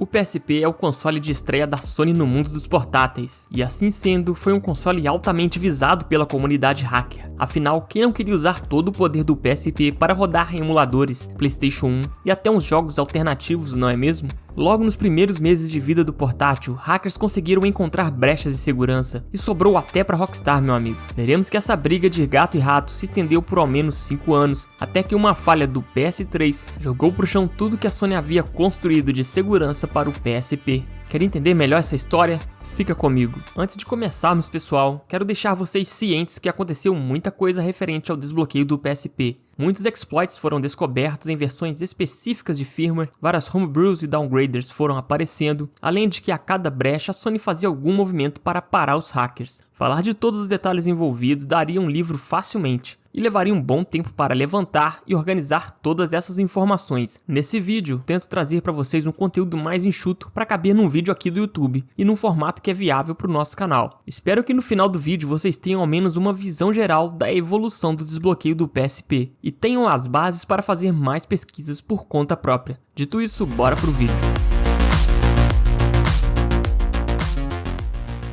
O PSP é o console de estreia da Sony no mundo dos portáteis, e assim sendo, foi um console altamente visado pela comunidade hacker. Afinal, quem não queria usar todo o poder do PSP para rodar em emuladores, PlayStation 1 e até uns jogos alternativos, não é mesmo? Logo nos primeiros meses de vida do portátil, hackers conseguiram encontrar brechas de segurança, e sobrou até pra Rockstar, meu amigo. Veremos que essa briga de gato e rato se estendeu por ao menos 5 anos, até que uma falha do PS3 jogou pro chão tudo que a Sony havia construído de segurança para o PSP. Quer entender melhor essa história? Fica comigo. Antes de começarmos, pessoal, quero deixar vocês cientes que aconteceu muita coisa referente ao desbloqueio do PSP. Muitos exploits foram descobertos em versões específicas de firmware, várias homebrews e downgraders foram aparecendo, além de que a cada brecha a Sony fazia algum movimento para parar os hackers. Falar de todos os detalhes envolvidos daria um livro facilmente, e levaria um bom tempo para levantar e organizar todas essas informações. Nesse vídeo, tento trazer para vocês um conteúdo mais enxuto para caber num vídeo aqui do YouTube e num formato que é viável para o nosso canal. Espero que no final do vídeo vocês tenham ao menos uma visão geral da evolução do desbloqueio do PSP e tenham as bases para fazer mais pesquisas por conta própria. Dito isso, bora pro vídeo.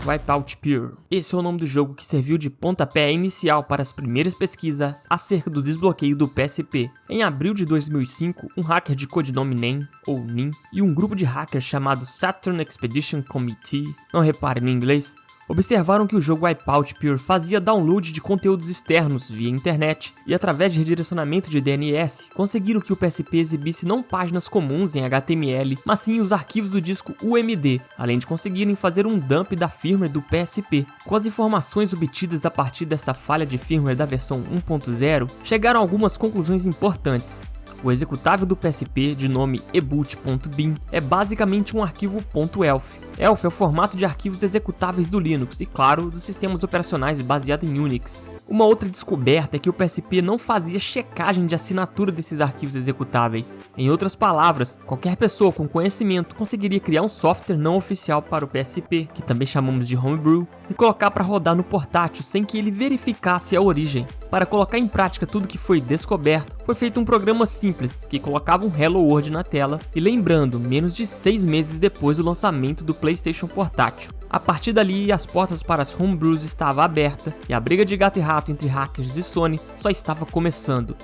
Wipeout Pure. Esse é o nome do jogo que serviu de pontapé inicial para as primeiras pesquisas acerca do desbloqueio do PSP. Em abril de 2005, um hacker de codinome NEM, ou NIM, e um grupo de hackers chamado Saturn Expedition Committee, não repare no inglês, observaram que o jogo Wipeout Pure fazia download de conteúdos externos via internet e através de redirecionamento de DNS conseguiram que o PSP exibisse não páginas comuns em HTML, mas sim os arquivos do disco UMD, além de conseguirem fazer um dump da firmware do PSP. Com as informações obtidas a partir dessa falha de firmware da versão 1.0, chegaram a algumas conclusões importantes. O executável do PSP, de nome eboot.bin, é basicamente um arquivo .elf. Elf é o formato de arquivos executáveis do Linux e, claro, dos sistemas operacionais baseados em Unix. Uma outra descoberta é que o PSP não fazia checagem de assinatura desses arquivos executáveis. Em outras palavras, qualquer pessoa com conhecimento conseguiria criar um software não oficial para o PSP, que também chamamos de homebrew, e colocar para rodar no portátil sem que ele verificasse a origem. Para colocar em prática tudo que foi descoberto, foi feito um programa simples que colocava um Hello World na tela e lembrando, menos de 6 meses depois do lançamento do PlayStation portátil. A partir dali, as portas para as homebrews estavam abertas e a briga de gato e rato entre hackers e Sony só estava começando.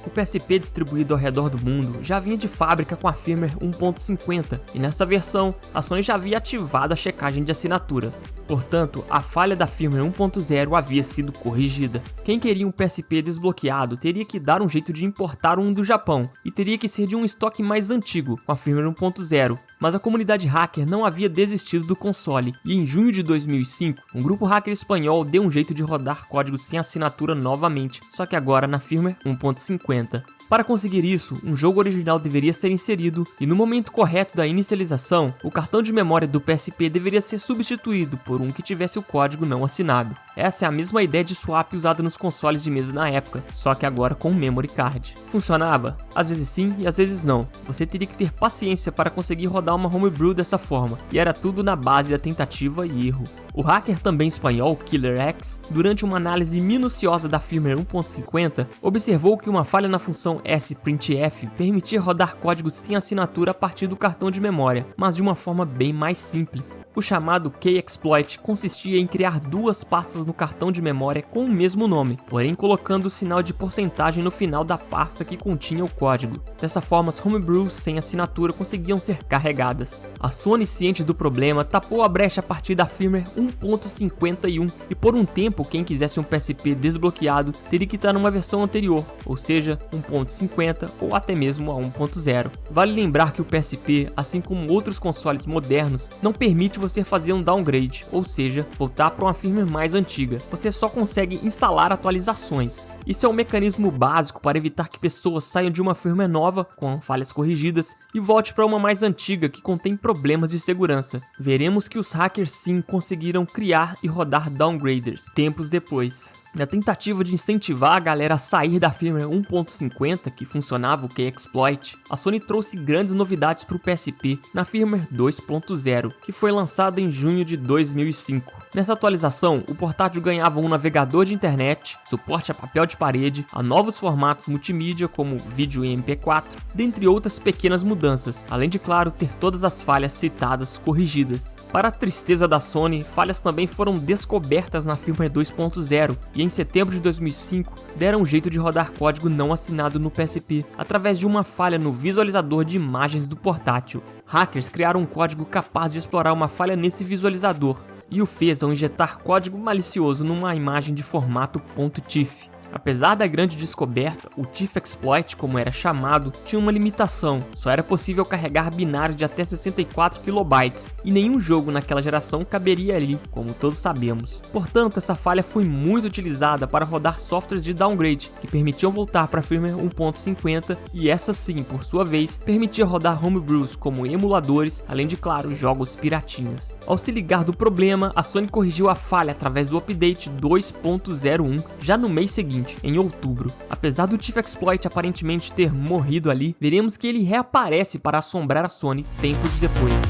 O PSP distribuído ao redor do mundo já vinha de fábrica com a firmware 1.50 e nessa versão a Sony já havia ativado a checagem de assinatura. Portanto, a falha da firmware 1.0 havia sido corrigida. Quem queria um PSP desbloqueado teria que dar um jeito de importar um do Japão e teria que ser de um estoque mais antigo, com a firmware 1.0. Mas a comunidade hacker não havia desistido do console e em junho de 2005, um grupo hacker espanhol deu um jeito de rodar códigos sem assinatura novamente, só que agora na firmware 1.50. Para conseguir isso, um jogo original deveria ser inserido e no momento correto da inicialização, o cartão de memória do PSP deveria ser substituído por um que tivesse o código não assinado. Essa é a mesma ideia de swap usada nos consoles de mesa na época, só que agora com um memory card. Funcionava? Às vezes sim e às vezes não. Você teria que ter paciência para conseguir rodar uma homebrew dessa forma, e era tudo na base da tentativa e erro. O hacker também espanhol Killer X, durante uma análise minuciosa da firmware 1.50, observou que uma falha na função sprintf permitia rodar códigos sem assinatura a partir do cartão de memória, mas de uma forma bem mais simples. O chamado K-exploit consistia em criar duas pastas no cartão de memória com o mesmo nome, porém colocando o sinal de porcentagem no final da pasta que continha o código. Dessa forma, as homebrews sem assinatura conseguiam ser carregadas. A Sony, ciente do problema, tapou a brecha a partir da firmware 1.51 e por um tempo quem quisesse um PSP desbloqueado teria que estar numa versão anterior, ou seja, 1.50 ou até mesmo a 1.0. Vale lembrar que o PSP, assim como outros consoles modernos, não permite você fazer um downgrade, ou seja, voltar para uma firmware mais antiga. Você só consegue instalar atualizações. Isso é um mecanismo básico para evitar que pessoas saiam de uma firmware nova, com falhas corrigidas, e volte para uma mais antiga que contém problemas de segurança. Veremos que os hackers sim conseguiram criar e rodar downgraders tempos depois. Na tentativa de incentivar a galera a sair da firmware 1.50, que funcionava o K-Exploit, a Sony trouxe grandes novidades para o PSP na firmware 2.0, que foi lançada em junho de 2005. Nessa atualização, o portátil ganhava um navegador de internet, suporte a papel de parede, a novos formatos multimídia como vídeo e MP4, dentre outras pequenas mudanças, além de, claro, ter todas as falhas citadas corrigidas. Para a tristeza da Sony, falhas também foram descobertas na firmware 2.0 e em setembro de 2005 deram um jeito de rodar código não assinado no PSP através de uma falha no visualizador de imagens do portátil. Hackers criaram um código capaz de explorar uma falha nesse visualizador e o fez ao injetar código malicioso numa imagem de formato .tiff. Apesar da grande descoberta, o TIFF Exploit, como era chamado, tinha uma limitação, só era possível carregar binário de até 64 KB, e nenhum jogo naquela geração caberia ali, como todos sabemos. Portanto, essa falha foi muito utilizada para rodar softwares de downgrade, que permitiam voltar para a firmware 1.50, e essa sim, por sua vez, permitia rodar homebrews como emuladores, além de, claro, jogos piratinhas. Ao se ligar do problema, a Sony corrigiu a falha através do update 2.01 já no mês seguinte, em outubro. Apesar do TIFF Exploit aparentemente ter morrido ali, veremos que ele reaparece para assombrar a Sony tempos depois.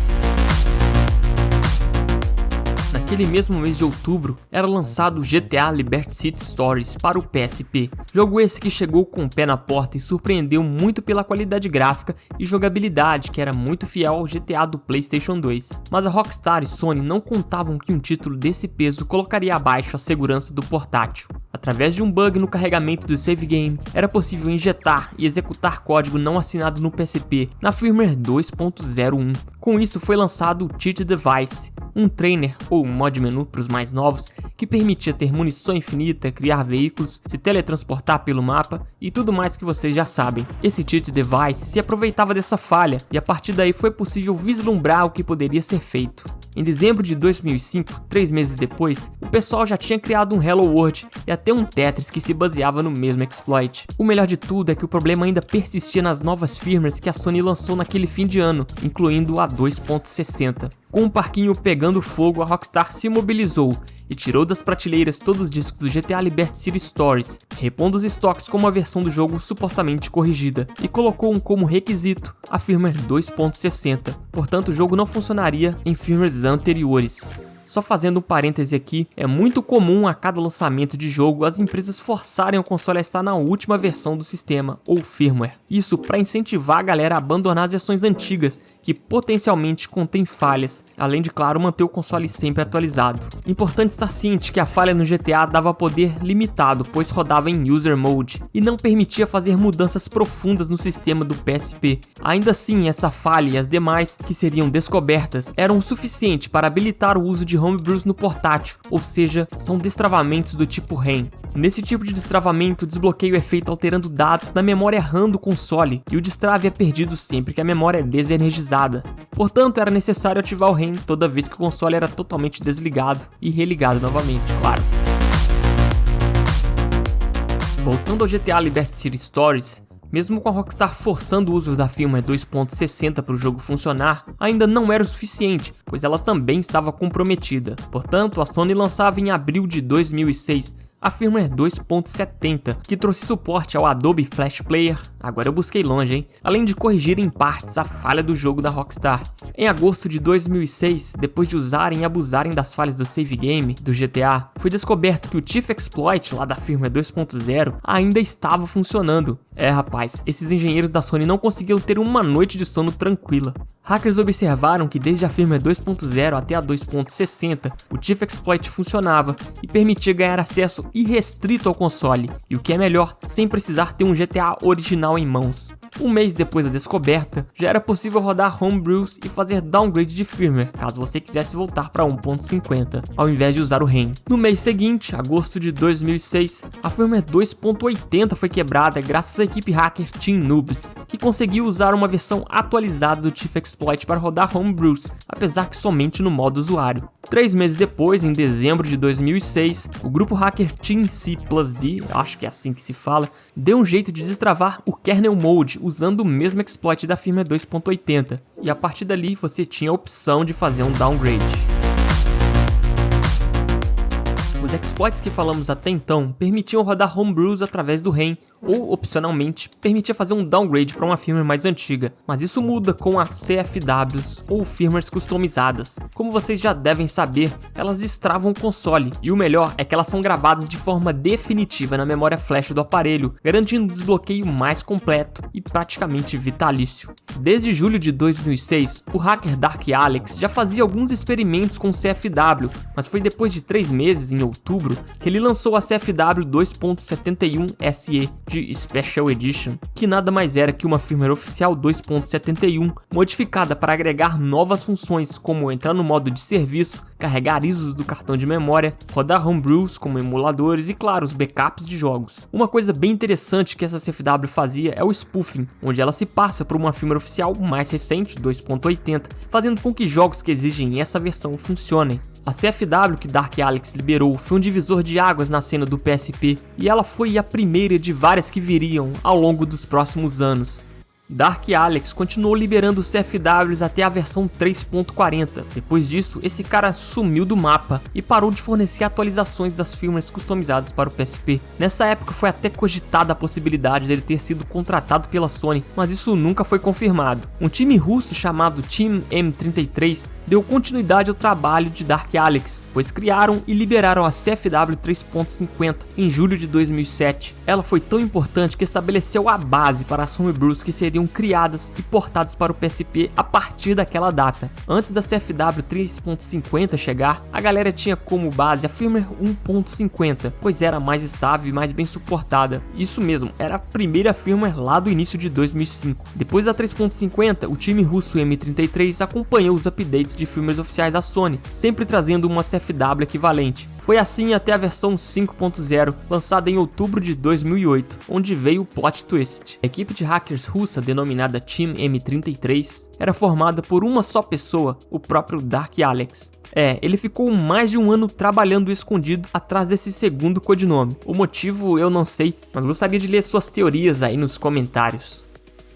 Naquele mesmo mês de outubro, era lançado o GTA Liberty City Stories para o PSP. Jogo esse que chegou com o pé na porta e surpreendeu muito pela qualidade gráfica e jogabilidade, que era muito fiel ao GTA do PlayStation 2. Mas a Rockstar e Sony não contavam que um título desse peso colocaria abaixo a segurança do portátil. Através de um bug no carregamento do save game, era possível injetar e executar código não assinado no PSP na firmware 2.01. Com isso foi lançado o Cheat Device, um trainer ou mod menu para os mais novos que permitia ter munição infinita, criar veículos, se teletransportar pelo mapa e tudo mais que vocês já sabem. Esse Cheat Device se aproveitava dessa falha e a partir daí foi possível vislumbrar o que poderia ser feito. Em dezembro de 2005, 3 meses depois, o pessoal já tinha criado um Hello World e até um Tetris que se baseava no mesmo exploit. O melhor de tudo é que o problema ainda persistia nas novas firmwares que a Sony lançou naquele fim de ano, incluindo a 2.60. Com o parquinho pegando fogo, a Rockstar se mobilizou e tirou das prateleiras todos os discos do GTA Liberty City Stories, repondo os estoques com uma versão do jogo supostamente corrigida, e colocou como requisito a firmware 2.60, portanto o jogo não funcionaria em firmwares anteriores. Só fazendo um parêntese aqui, é muito comum a cada lançamento de jogo as empresas forçarem o console a estar na última versão do sistema ou firmware. Isso para incentivar a galera a abandonar as versões antigas que potencialmente contêm falhas, além de, claro, manter o console sempre atualizado. Importante estar ciente que a falha no GTA dava poder limitado, pois rodava em User Mode e não permitia fazer mudanças profundas no sistema do PSP. Ainda assim, essa falha e as demais que seriam descobertas eram o suficiente para habilitar o uso de homebrews no portátil, ou seja, são destravamentos do tipo REM. Nesse tipo de destravamento, o desbloqueio é feito alterando dados na memória RAM do console, e o destrave é perdido sempre que a memória é desenergizada. Portanto, era necessário ativar o REM toda vez que o console era totalmente desligado e religado novamente, claro. Voltando ao GTA Liberty City Stories, mesmo com a Rockstar forçando o uso da firmware 2.60 para o jogo funcionar, ainda não era o suficiente, pois ela também estava comprometida. Portanto, a Sony lançava em abril de 2006 a firmware 2.70, que trouxe suporte ao Adobe Flash Player, agora eu busquei longe, hein? Além de corrigir em partes a falha do jogo da Rockstar. Em agosto de 2006, depois de usarem e abusarem das falhas do save game do GTA, foi descoberto que o TIFF Exploit lá da firmware 2.0 ainda estava funcionando. Rapaz, esses engenheiros da Sony não conseguiam ter uma noite de sono tranquila. Hackers observaram que desde a firmware 2.0 até a 2.60, o TIFF Exploit funcionava e permitia ganhar acesso irrestrito ao console, e o que é melhor, sem precisar ter um GTA original em mãos. Um mês depois da descoberta, já era possível rodar homebrews e fazer downgrade de firmware, caso você quisesse voltar para 1.50, ao invés de usar o REM. No mês seguinte, agosto de 2006, a firmware 2.80 foi quebrada graças à equipe hacker Team Noobs, que conseguiu usar uma versão atualizada do TIFF Exploit para rodar homebrews, apesar que somente no modo usuário. 3 meses depois, em dezembro de 2006, o grupo hacker Team C+D, acho que é assim que se fala, deu um jeito de destravar o kernel mode usando o mesmo exploit da firmware 2.80, e a partir dali você tinha a opção de fazer um downgrade. Os exploits que falamos até então permitiam rodar homebrews através do REM, ou, opcionalmente, permitia fazer um downgrade para uma firmware mais antiga, mas isso muda com as CFWs, ou firmwares customizadas. Como vocês já devem saber, elas destravam o console, e o melhor é que elas são gravadas de forma definitiva na memória flash do aparelho, garantindo um desbloqueio mais completo e praticamente vitalício. Desde julho de 2006, o hacker Dark Alex já fazia alguns experimentos com CFW, mas foi depois de 3 meses, em outubro, que ele lançou a CFW 2.71 SE de Special Edition, que nada mais era que uma firmware oficial 2.71 modificada para agregar novas funções como entrar no modo de serviço, carregar ISOs do cartão de memória, rodar homebrews como emuladores e, claro, os backups de jogos. Uma coisa bem interessante que essa CFW fazia é o spoofing, onde ela se passa por uma firmware oficial mais recente, 2.80, fazendo com que jogos que exigem essa versão funcionem. A CFW que Dark Alex liberou foi um divisor de águas na cena do PSP e ela foi a primeira de várias que viriam ao longo dos próximos anos. Dark Alex continuou liberando CFWs até a versão 3.40. Depois disso, esse cara sumiu do mapa e parou de fornecer atualizações das firmwares customizadas para o PSP. Nessa época foi até cogitada a possibilidade dele ter sido contratado pela Sony, mas isso nunca foi confirmado. Um time russo chamado Team M33 deu continuidade ao trabalho de Dark Alex, pois criaram e liberaram a CFW 3.50 em julho de 2007. Ela foi tão importante que estabeleceu a base para as homebrews que seriam criadas e portadas para o PSP a partir daquela data. Antes da CFW 3.50 chegar, a galera tinha como base a firmware 1.50, pois era mais estável e mais bem suportada. Isso mesmo, era a primeira firmware lá do início de 2005. Depois da 3.50, o time russo M33 acompanhou os updates de firmwares oficiais da Sony, sempre trazendo uma CFW equivalente. Foi assim até a versão 5.0, lançada em outubro de 2008, onde veio o plot twist. A equipe de hackers russa, denominada Team M33, era formada por uma só pessoa, o próprio Dark Alex. Ele ficou mais de um ano trabalhando escondido atrás desse segundo codinome. O motivo eu não sei, mas gostaria de ler suas teorias aí nos comentários.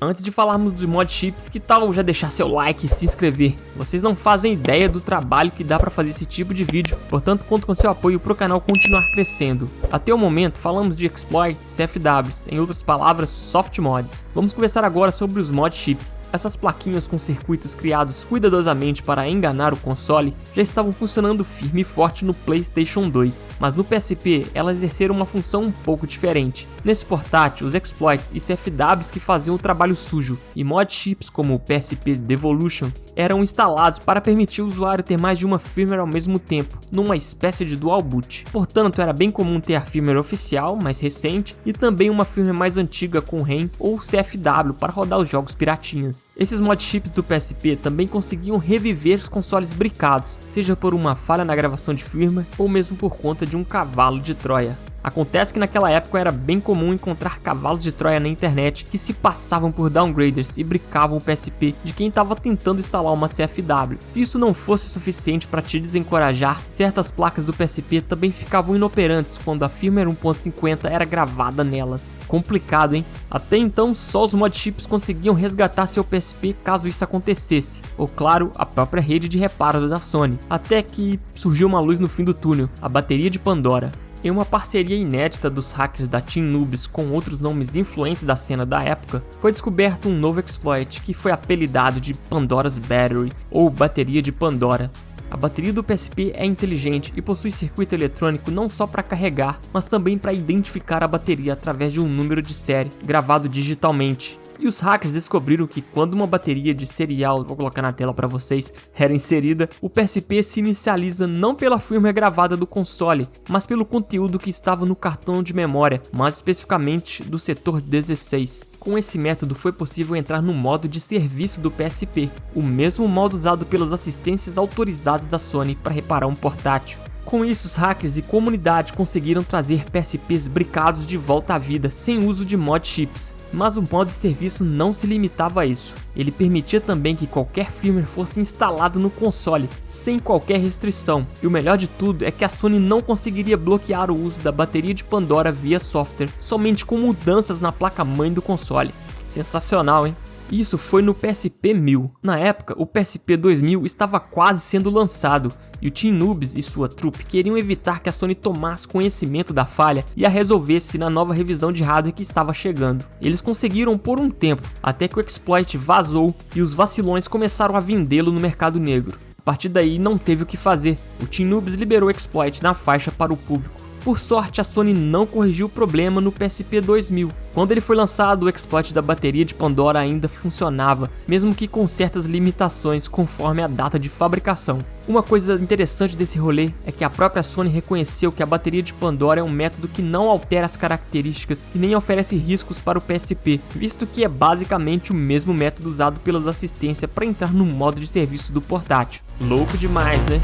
Antes de falarmos dos mod chips, que tal já deixar seu like e se inscrever? Vocês não fazem ideia do trabalho que dá pra fazer esse tipo de vídeo, portanto conto com seu apoio pro canal continuar crescendo. Até o momento falamos de exploits, CFWs, em outras palavras, soft mods. Vamos conversar agora sobre os mod chips. Essas plaquinhas com circuitos criados cuidadosamente para enganar o console já estavam funcionando firme e forte no PlayStation 2, mas no PSP elas exerceram uma função um pouco diferente. Nesse portátil, os exploits e CFWs que faziam o trabalho sujo e mod chips como o PSP Devolution eram instalados para permitir o usuário ter mais de uma firmware ao mesmo tempo, numa espécie de dual boot. Portanto, era bem comum ter a firmware oficial, mais recente, e também uma firmware mais antiga com REM ou CFW para rodar os jogos piratinhas. Esses mod chips do PSP também conseguiam reviver os consoles bricados, seja por uma falha na gravação de firmware ou mesmo por conta de um cavalo de Troia. Acontece que naquela época era bem comum encontrar cavalos de Troia na internet que se passavam por downgraders e bricavam o PSP de quem estava tentando instalar uma CFW. Se isso não fosse suficiente para te desencorajar, certas placas do PSP também ficavam inoperantes quando a firmware 1.50 era gravada nelas. Complicado, hein? Até então só os mod chips conseguiam resgatar seu PSP caso isso acontecesse, ou claro, a própria rede de reparos da Sony. Até que surgiu uma luz no fim do túnel, a bateria de Pandora. Em uma parceria inédita dos hackers da Team Noobs com outros nomes influentes da cena da época, foi descoberto um novo exploit que foi apelidado de Pandora's Battery, ou bateria de Pandora. A bateria do PSP é inteligente e possui circuito eletrônico não só para carregar, mas também para identificar a bateria através de um número de série, gravado digitalmente. E os hackers descobriram que quando uma bateria de serial, vou colocar na tela para vocês, era inserida, o PSP se inicializa não pela firmware gravada do console, mas pelo conteúdo que estava no cartão de memória, mais especificamente do setor 16. Com esse método foi possível entrar no modo de serviço do PSP, o mesmo modo usado pelas assistências autorizadas da Sony para reparar um portátil. Com isso, os hackers e comunidade conseguiram trazer PSPs bricados de volta à vida sem uso de mod chips. Mas o modo de serviço não se limitava a isso. Ele permitia também que qualquer firmware fosse instalado no console, sem qualquer restrição. E o melhor de tudo é que a Sony não conseguiria bloquear o uso da bateria de Pandora via software, somente com mudanças na placa-mãe do console. Sensacional, hein? Isso foi no PSP 1000. Na época, o PSP 2000 estava quase sendo lançado, e o Team Noobs e sua trupe queriam evitar que a Sony tomasse conhecimento da falha e a resolvesse na nova revisão de hardware que estava chegando. Eles conseguiram por um tempo, até que o exploit vazou e os vacilões começaram a vendê-lo no mercado negro. A partir daí não teve o que fazer, o Team Noobs liberou o exploit na faixa para o público. Por sorte, a Sony não corrigiu o problema no PSP 2000. Quando ele foi lançado, o exploit da bateria de Pandora ainda funcionava, mesmo que com certas limitações conforme a data de fabricação. Uma coisa interessante desse rolê é que a própria Sony reconheceu que a bateria de Pandora é um método que não altera as características e nem oferece riscos para o PSP, visto que é basicamente o mesmo método usado pelas assistências para entrar no modo de serviço do portátil. Louco demais, né?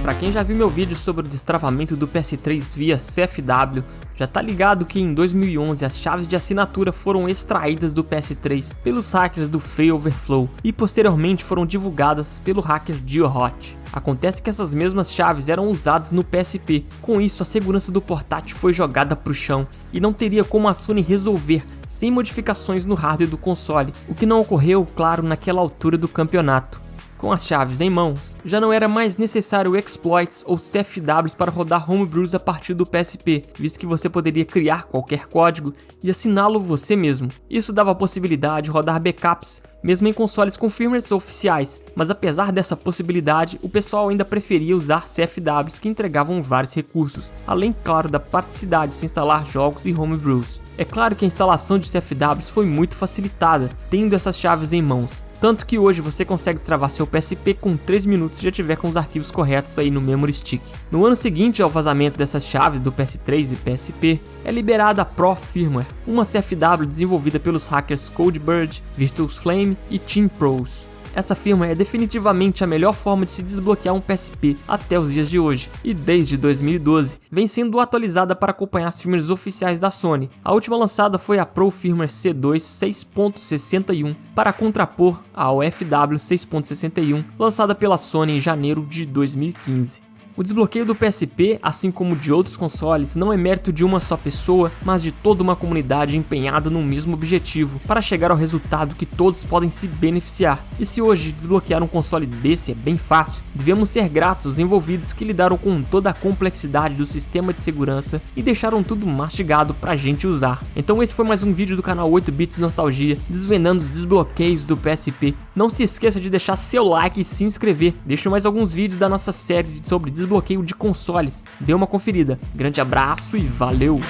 Pra quem já viu meu vídeo sobre o destravamento do PS3 via CFW, já tá ligado que em 2011 as chaves de assinatura foram extraídas do PS3 pelos hackers do Free Overflow e posteriormente foram divulgadas pelo hacker GeoHot. Acontece que essas mesmas chaves eram usadas no PSP, com isso a segurança do portátil foi jogada pro chão e não teria como a Sony resolver sem modificações no hardware do console, o que não ocorreu, claro, naquela altura do campeonato. Com as chaves em mãos, já não era mais necessário exploits ou CFWs para rodar homebrews a partir do PSP, visto que você poderia criar qualquer código e assiná-lo você mesmo. Isso dava a possibilidade de rodar backups, mesmo em consoles com firmwares oficiais, mas apesar dessa possibilidade, o pessoal ainda preferia usar CFWs que entregavam vários recursos, além, claro, da praticidade de se instalar jogos e homebrews. É claro que a instalação de CFWs foi muito facilitada, tendo essas chaves em mãos. Tanto que hoje você consegue destravar seu PSP com 3 minutos se já tiver com os arquivos corretos aí no memory stick. No ano seguinte ao vazamento dessas chaves do PS3 e PSP, é liberada a Pro Firmware, uma CFW desenvolvida pelos hackers Codebird, Virtuous Flame e Team Pros. Essa firmware é definitivamente a melhor forma de se desbloquear um PSP até os dias de hoje, e desde 2012 vem sendo atualizada para acompanhar as firmwares oficiais da Sony. A última lançada foi a Pro Firmware C2 6.61 para contrapor a UFW 6.61, lançada pela Sony em janeiro de 2015. O desbloqueio do PSP, assim como de outros consoles, não é mérito de uma só pessoa, mas de toda uma comunidade empenhada no mesmo objetivo, para chegar ao resultado que todos podem se beneficiar. E se hoje desbloquear um console desse é bem fácil, devemos ser gratos aos envolvidos que lidaram com toda a complexidade do sistema de segurança e deixaram tudo mastigado pra gente usar. Então esse foi mais um vídeo do canal 8 Bits Nostalgia, desvendando os desbloqueios do PSP. Não se esqueça de deixar seu like e se inscrever. Deixo mais alguns vídeos da nossa série sobre desbloqueio de consoles. Dê uma conferida. Grande abraço e valeu!